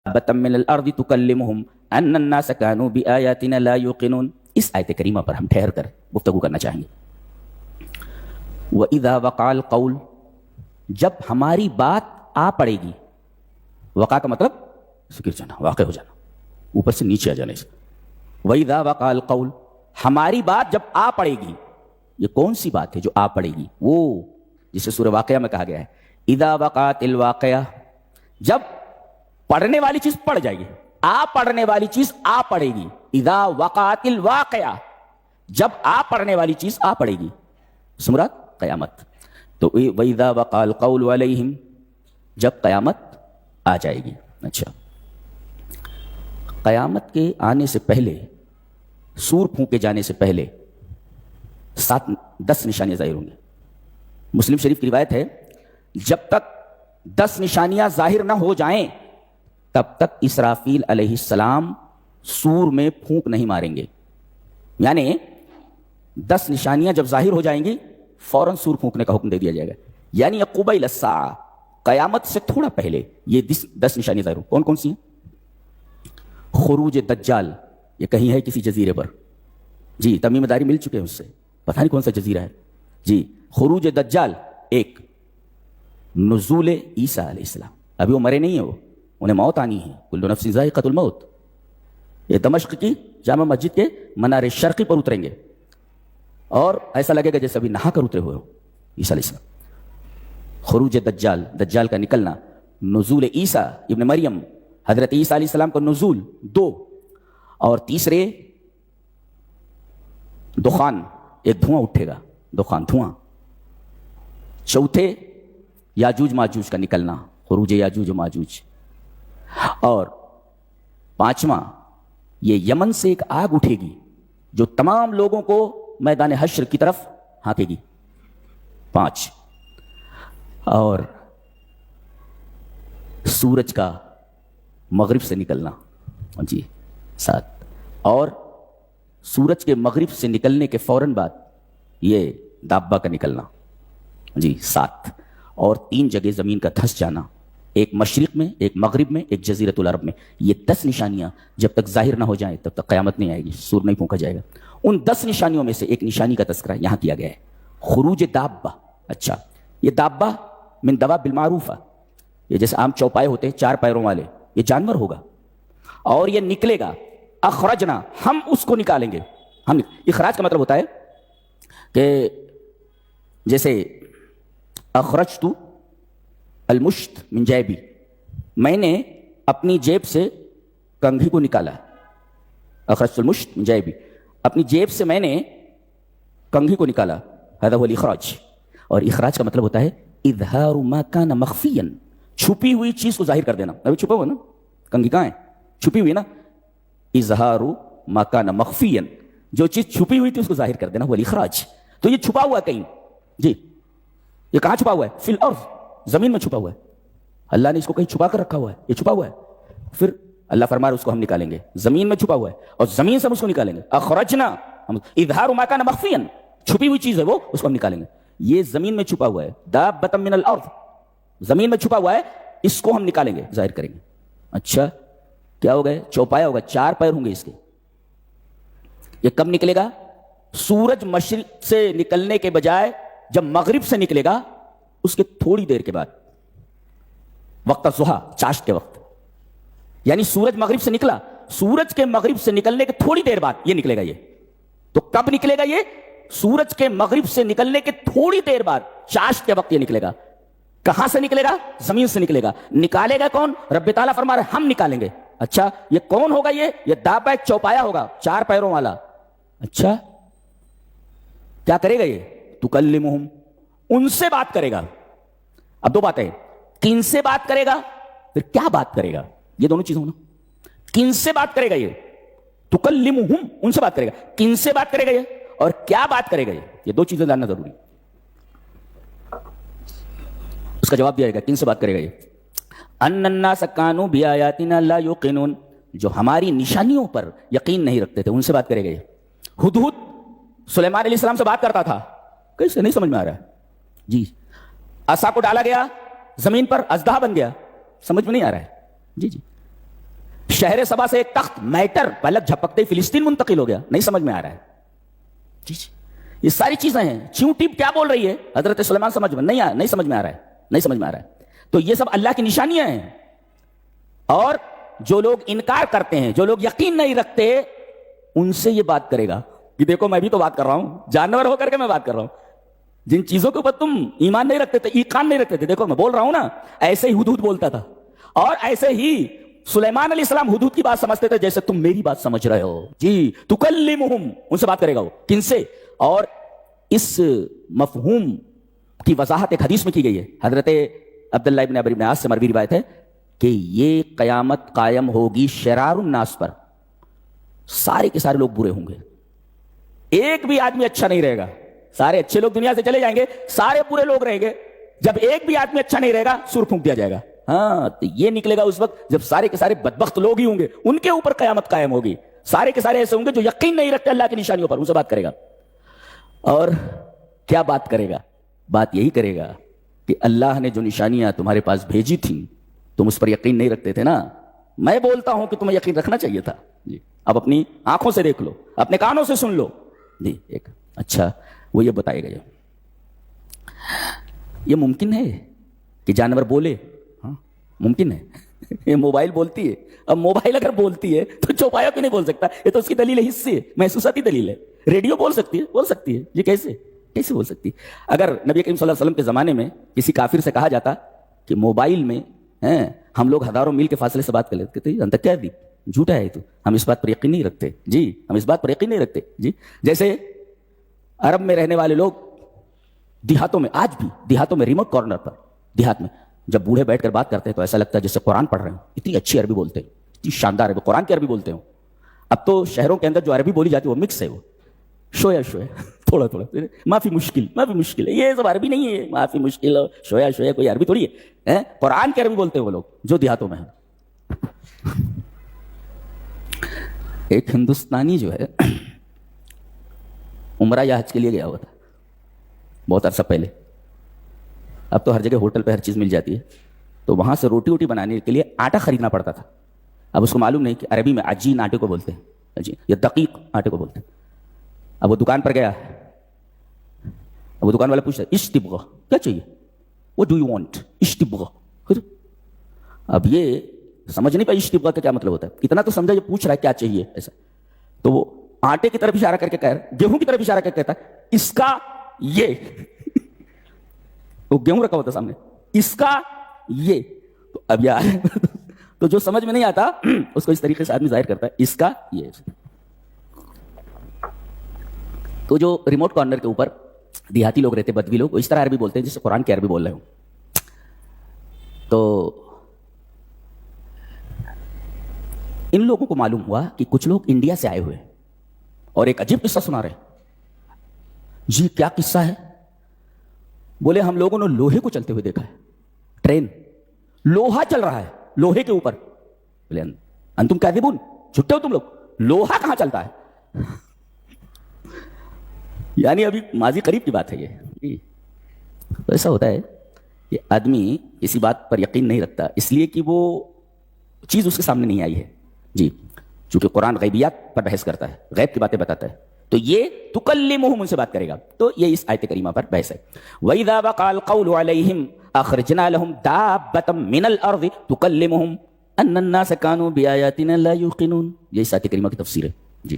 دابة من الارض تكلمهم ان الناس كانوا بآياتنا لا يوقنون. اس آیت کریمہ پر ہم ٹھہر کر گفتگو کرنا چاہیں گے. وَإِذَا وَقَعَ الْقَوْلُ, جب ہماری بات آ پڑے گی. وقع کا مطلب گر جانا, واقع ہو جانا, اوپر سے نیچے آ جانے سے. وَإِذَا وَقَعَ الْقَوْلُ, ہماری بات جب آ پڑے گی. یہ کون سی بات ہے جو آ پڑے گی؟ وہ جسے سورہ واقعہ میں کہا گیا ہے اذا وقعت الواقعہ, جب پڑھنے والی چیز پڑ جائے گی, آ پڑھنے والی چیز آ پڑے گی. اذا وقعت الواقعہ, جب آ پڑھنے والی چیز آ پڑے گی. مراد قیامت. تو وَإِذَا وَقَعَ الْقَوْلُ عَلَيْهِمْ, جب قیامت آ جائے گی. اچھا, قیامت کے آنے سے پہلے, سور پھونکے جانے سے پہلے 10 نشانیاں ظاہر ہوں گی. مسلم شریف کی روایت ہے جب تک 10 نشانیاں ظاہر نہ ہو جائیں تب تک اسرافیل علیہ السلام سور میں پھونک نہیں ماریں گے. یعنی 10 نشانیاں جب ظاہر ہو جائیں گی فوراً سور پھونکنے کا حکم دے دیا جائے گا. یعنی قبیل الساعہ, قیامت سے تھوڑا پہلے یہ 10 نشانیاں ظاہر ہوں. کون کون سی ہیں؟ خروج دجال, یہ کہیں ہے کسی جزیرے پر. جی, تمیم داری مل چکے ہیں اس سے, پتہ نہیں کون سا جزیرہ ہے. جی, خروج دجال ایک. نزول عیسیٰ علیہ السلام, ابھی وہ مرے نہیں ہیں, وہ انہیں موت آنی ہے. کل نفس ذائقۃ الموت. یہ دمشق کی جامع مسجد کے منار شرقی پر اتریں گے اور ایسا لگے گا جیسے ابھی نہا کر اترے ہوئے ہو عیسیٰ علیہ السلام. خروج دجال, دجال کا نکلنا. نزول عیسیٰ ابن مریم, حضرت عیسیٰ علیہ السلام کا نزول 2. اور تیسرے دخان, ایک دھواں اٹھے گا, دخان دھواں. چوتھے یاجوج ماجوج کا نکلنا, خروج یاجوج و ماجوج. اور 5واں یہ یمن سے ایک آگ اٹھے گی جو تمام لوگوں کو میدان حشر کی طرف ہانکے گی. 5. اور سورج کا مغرب سے نکلنا. جی 7. اور سورج کے مغرب سے نکلنے کے فوراً بعد یہ دابہ کا نکلنا. جی 7. اور 3 جگہ زمین کا دھس جانا, ایک مشرق میں, ایک مغرب میں, ایک جزیرۃ العرب میں. یہ 10 نشانیاں جب تک ظاہر نہ ہو جائیں تب تک قیامت نہیں آئے گی, سور نہیں پھونکا جائے گا. ان 10 نشانیوں میں سے ایک نشانی کا تذکرہ یہاں کیا گیا ہے, خروج دابہ. اچھا, یہ دابہ من دواب بالمعروفہ, یہ جیسے عام چوپائے ہوتے ہیں 4 پیروں والے, یہ جانور ہوگا اور یہ نکلے گا. اخرجنا, ہم اس کو نکالیں گے. اخراج کا مطلب ہوتا ہے کہ جیسے اخرجت المشت من جیبی, میں نے اپنی جیب سے کنگھی کو نکالا. اخرجت المشت من جیبی, اپنی جیب سے میں نے کنگھی کو نکالا. هذا هو الاخراج. اور اخراج کا مطلب ہوتا ہے اظہار ما کان مخفیا, چھپی ہوئی چیز کو ظاہر کر دینا. ابھی چھپا ہوا نا, کنگھی کہاں ہے؟ چھپی ہوئی نا. اظہار ما کان مخفیا, جو چیز چھپی ہوئی تھی اس کو ظاہر کر دینا, وہ الاخراج. تو یہ چھپا ہوا کہیں. جی, یہ کہاں چھپا ہوا ہے؟ فی الارض, زمین میں چھپا ہوا ہے. اللہ نے اس کو کہیں چھپا کر رکھا ہوا ہے, یہ چھپا ہوا ہے. پھر اللہ فرما رہا ہے اس کو ہم نکالیں گے. زمین میں چھپا ہوا ہے اور زمین سے ہم اس کو نکالیں گے. اخرجنا, اظہار ما کان مخفیا, چھپی ہوئی چیز ہے وہ, اس کو ہم نکالیں گے. یہ زمین میں چھپا ہوا ہے. دابۃ من الارض, زمین میں چھپا ہوا ہے, اس کو ہم نکالیں گے, ظاہر کریں گے. اچھا, کیا ہو گئے؟ چوپایا ہوگا, 4 پیر ہوں گے اس کے. یہ کب نکلے گا؟ سورج مشرق سے نکلنے کے بجائے جب مغرب سے نکلے گا اس کے تھوڑی دیر کے بعد, وقت الضحیٰ, چاشت کے وقت. یعنی سورج مغرب سے نکلا, سورج کے مغرب سے نکلنے کے تھوڑی دیر بعد یہ نکلے گا. یہ تو کب نکلے گا؟ یہ سورج کے مغرب سے نکلنے کے تھوڑی دیر بعد, چاشت کے وقت یہ نکلے گا. کہاں سے نکلے گا؟ زمین سے نکلے گا. نکالے گا کون؟ رب تعالیٰ فرما رہے ہم نکالیں گے. اچھا, یہ کون ہوگا؟ یہ دابہ ایک چوپایا ہوگا 4 پیروں والا. اچھا, کیا کرے گا؟ یہ تکلمہم, ان سے بات کرے گا. اب 2 باتیں, کن سے بات کرے گا, پھر کیا بات کرے گا. یہ دونوں چیزیں ہونا. کن سے بات کرے گا؟ یہ تکلمہم, ان سے بات کرے گا. کن سے بات کرے گا یہ, اور کیا بات کرے گا یہ 2 چیزیں جاننا ضروری. اس کا جواب دیا جائے گا. کن سے بات کرے گا یہ؟ ان الناس کانوا بآیاتنا لا یوقنون, جو ہماری نشانیوں پر یقین نہیں رکھتے تھے, ان سے بات کرے گا یہ. ہدہد سلیمان علیہ السلام سے بات کرتا تھا, کیسے نہیں سمجھ میں آ رہا ہے. جی, عصا کو ڈالا گیا زمین پر, اژدہا بن گیا, سمجھ میں نہیں آ رہا ہے. جی جی, شہر سبا سے ایک تخت میٹر پلک جھپکتے فلسطین منتقل ہو گیا. نہیں سمجھ میں آ رہا ہے. جی یہ ساری چیزیں ہیں. چیونٹی کیا بول رہی ہے حضرت سلیمان سمجھ میں نہیں سمجھ میں آ رہا ہے, نہیں سمجھ میں آ رہا ہے. تو یہ سب اللہ کی نشانیاں ہیں. اور جو لوگ انکار کرتے ہیں, جو لوگ یقین نہیں رکھتے, ان سے یہ بات کرے گا کہ دیکھو میں بھی تو بات کر رہا ہوں, جانور ہو کر کے میں بات کر رہا ہوں. جن چیزوں کے اوپر تم ایمان نہیں رکھتے تھے, ایقان نہیں رکھتے تھے, دیکھو میں بول رہا ہوں نا. ایسے ہی ہدہد بولتا تھا, اور ایسے ہی سلیمان علیہ السلام ہدہد کی بات سمجھتے تھے جیسے تم میری بات سمجھ رہے ہو. جی تکلمہم, ان سے بات کرے گا وہ. کن سے؟ اور اس مفہوم کی وضاحت ایک حدیث میں کی گئی ہے. حضرت عبداللہ ابن عمرو بن عاص سے مروی روایت ہے کہ یہ قیامت قائم ہوگی شرار الناس پر. سارے کے سارے لوگ برے ہوں گے, ایک بھی آدمی اچھا نہیں رہے گا. سارے اچھے لوگ دنیا سے چلے جائیں گے, سارے برے لوگ رہیں گے. جب ایک بھی آدمی اچھا نہیں رہے گا, سر پھونک دیا جائے گا. ہاں, تو یہ نکلے گا اس وقت جب سارے کے سارے بدبخت لوگ ہی ہوں گے, ان کے اوپر قیامت قائم ہوگی. سارے کے سارے ایسے ہوں گے جو یقین نہیں رکھتے اللہ کی نشانیوں پر, ان سے بات کرے گا. اور کیا بات کرے گا؟ بات یہی کرے گا کہ اللہ نے جو نشانیاں تمہارے پاس بھیجی تھیں, تم اس پر یقین نہیں رکھتے تھے نا. میں بولتا ہوں کہ تمہیں یقین رکھنا چاہیے تھا. جی اب اپنی آنکھوں سے دیکھ لو, اپنے کانوں سے سن لو. جی ایک اچھا وہ یہ بتائے گا, یہ ممکن ہے کہ جانور بولے؟ ہاں ممکن ہے. یہ موبائل بولتی ہے. اب موبائل اگر بولتی ہے تو چوپایا کیوں نہیں بول سکتا؟ یہ تو اس کی دلیل ہے, حصے ہے, محسوساتی دلیل ہے. ریڈیو بول سکتی ہے. یہ کیسے بول سکتی؟ اگر نبی کریم صلی اللہ علیہ وسلم کے زمانے میں کسی کافر سے کہا جاتا کہ موبائل میں ہم لوگ ہزاروں میل کے فاصلے سے بات کر لیتے تھے, انت کیا دی جھوٹا ہے تو, ہم اس بات پر یقین نہیں رکھتے. جی ہم اس بات پر یقین نہیں رکھتے. جی جیسے عرب میں رہنے والے لوگ دیہاتوں میں, آج بھی دیہاتوں میں, ریموٹ کارنر پر دیہات میں جب بوڑھے بیٹھ کر بات کرتے ہیں تو ایسا لگتا ہے جیسے قرآن پڑھ رہے ہیں. اتنی اچھی عربی بولتے ہیں, اتنی شاندار عربی, قرآن کی عربی بولتے ہیں. اب تو شہروں کے اندر جو عربی بولی جاتی ہے وہ مکس ہے, وہ شویا تھوڑا معافی مشکل ہے. یہ سب عربی نہیں ہے, معافی مشکل شویا کوئی عربی تھوڑی ہے. قرآن کی عربی بولتے ہیں وہ لوگ جو دیہاتوں میں ہیں. ایک ہندوستانی جو ہے عمرہ یا حج کے لیے گیا ہوا تھا بہت عرصہ پہلے. اب تو ہر جگہ ہوٹل پہ ہر چیز مل جاتی ہے, تو وہاں سے روٹی ووٹی بنانے کے لیے آٹا خریدنا پڑتا تھا. اب اس کو معلوم نہیں کہ عربی میں عجین آٹے کو بولتے ہیں, جی یا دقیق آٹے کو بولتے ہیں. اب وہ دکان پر گیا, اب وہ دکان والا پوچھتا ہے اشتبغ کیا چاہیے, what do you want, اشتبغ. اب یہ سمجھ نہیں پائی اشتبغ کا کیا مطلب ہوتا ہے. اتنا تو سمجھا یہ پوچھ رہا ہے کیا چاہیے ایسا. تو وہ آٹے کی طرف اشارہ کر کے کہہ رہا, گیہوں کی طرف اشارہ کر کے کہتا ہے اس کا یہ. وہ گیہوں رکھا ہوتا سامنے, اس کا یہ. تو اب یار تو جو سمجھ میں نہیں آتا اس کو اس طریقے سے آدمی ظاہر کرتا ہے اس کا یہ. تو جو ریموٹ کارنر کے اوپر دیہاتی لوگ رہتے, بدوی لوگ, اس طرح عربی بولتے ہیں جیسے قرآن کی عربی بول رہے ہوں. تو ان لوگوں کو معلوم ہوا کہ کچھ لوگ انڈیا سے آئے ہوئے اور ایک عجیب قصہ سنا رہے. جی کیا قصہ ہے؟ بولے ہم لوگوں نے لوہے کو چلتے ہوئے دیکھا ہے, ٹرین لوہا چل رہا ہے لوہے کے اوپر. بولے انتم کاذبون, جھوٹے ہو تم لوگ, لوہا کہاں چلتا ہے؟ یعنی ابھی ماضی قریب کی بات ہے یہ. تو ایسا ہوتا ہے کہ آدمی کسی بات پر یقین نہیں رکھتا اس لیے کہ وہ چیز اس کے سامنے نہیں آئی ہے. جی چونکہ قرآن غیبیات پر بحث کرتا ہے, غیب کی باتیں بتاتا ہے, تو یہ تکلمہم ان سے بات کرے گا. تو یہ اس آیت کریمہ پر بحث ہے. وَإِذَا وَقَعَ الْقَوْلُ عَلَيْهِمْ أَخْرَجْنَا لَهُمْ دَابَّةً مِّنَ الْأَرْضِ تُكَلِّمُهُمْ أَنَّ النَّاسَ كَانُوا بِآيَاتِنَا لَا يُوقِنُونَ. یہ اس آیت کریمہ کی تفسیر ہے. جی